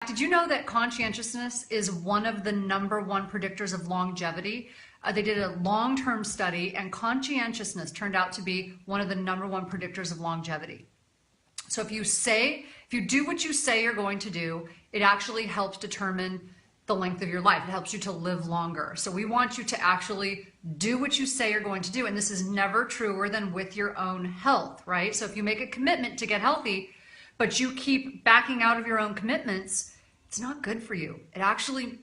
did you know that conscientiousness is one of the #1 predictors of longevity? They did a long-term study, and conscientiousness turned out to be one of the #1 predictors of longevity. So if you do what you say you're going to do, it actually helps determine the length of your life. It helps you to live longer. So we want you to actually do what you say you're going to do. And this is never truer than with your own health, right? So if you make a commitment to get healthy, but you keep backing out of your own commitments, it's not good for you. It actually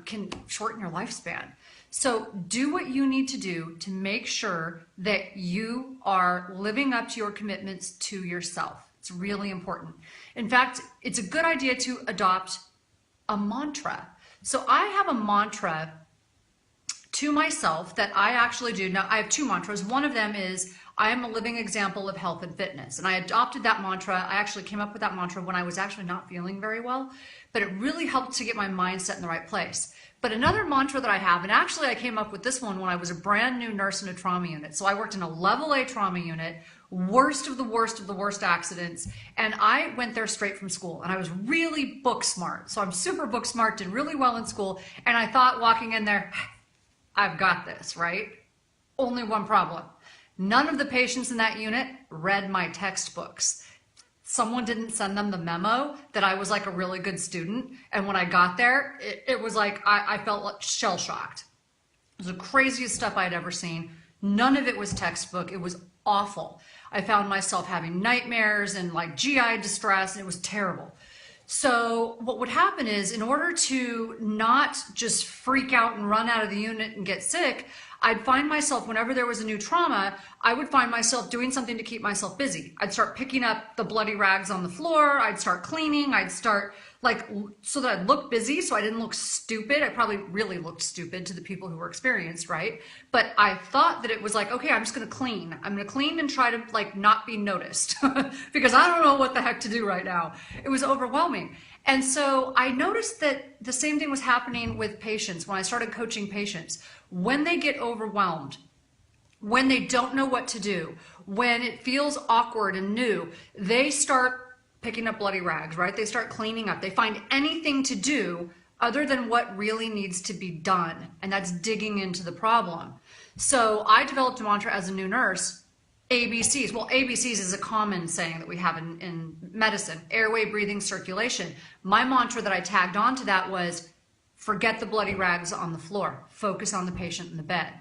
can shorten your lifespan. So do what you need to do to make sure that you are living up to your commitments to yourself. It's really important. In fact, it's a good idea to adopt a mantra. So I have a mantra to myself that I actually do. Now, I have 2 mantras. One of them is, I am a living example of health and fitness. And I adopted that mantra. I actually came up with that mantra when I was actually not feeling very well, but it really helped to get my mindset in the right place. But another mantra that I have, and actually I came up with this one when I was a brand new nurse in a trauma unit. So I worked in a level A trauma unit, worst of the worst accidents. And I went there straight from school, and I was really book smart. So I'm super book smart, did really well in school. And I thought walking in there, I've got this, right? Only one problem. None of the patients in that unit read my textbooks. Someone didn't send them the memo that I was like a really good student. And when I got there, it was like, I felt like shell shocked. It was the craziest stuff I had ever seen. None of it was textbook. It was awful. I found myself having nightmares and like GI distress, and it was terrible. So what would happen is, in order to not just freak out and run out of the unit and get sick, I'd find myself, whenever there was a new trauma, I would find myself doing something to keep myself busy. I'd start picking up the bloody rags on the floor. I'd start cleaning. I'd start so that I'd look busy, so I didn't look stupid. I probably really looked stupid to the people who were experienced, right? But I thought that it was like, okay, I'm just going to clean. I'm going to clean and try to not be noticed because I don't know what the heck to do right now. It was overwhelming. And so I noticed that the same thing was happening with patients when I started coaching patients. When they get overwhelmed, when they don't know what to do, when it feels awkward and new, they start picking up bloody rags, right? They start cleaning up. They find anything to do other than what really needs to be done. And that's digging into the problem. So I developed a mantra as a new nurse, ABCs. Well, ABCs is a common saying that we have in medicine, airway, breathing, circulation. My mantra that I tagged on to that was, forget the bloody rags on the floor. Focus on the patient in the bed,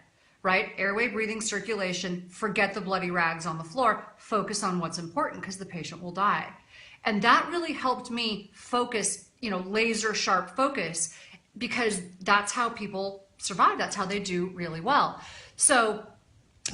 right? Airway, breathing, circulation, forget the bloody rags on the floor. Focus on what's important because the patient will die. And that really helped me focus, laser sharp focus, because that's how people survive. That's how they do really well. So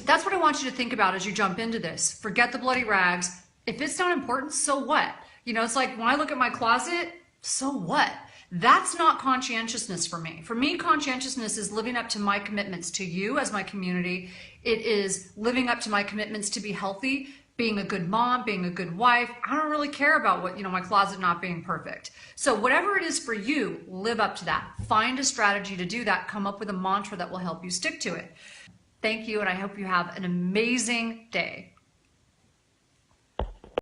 that's what I want you to think about as you jump into this. Forget the bloody rags. If it's not important, so what? It's like when I look at my closet, so what? That's not conscientiousness for me. For me, conscientiousness is living up to my commitments to you as my community. It is living up to my commitments to be healthy, being a good mom, being a good wife. I don't really care about what, my closet not being perfect. So whatever it is for you, live up to that. Find a strategy to do that. Come up with a mantra that will help you stick to it. Thank you, and I hope you have an amazing day.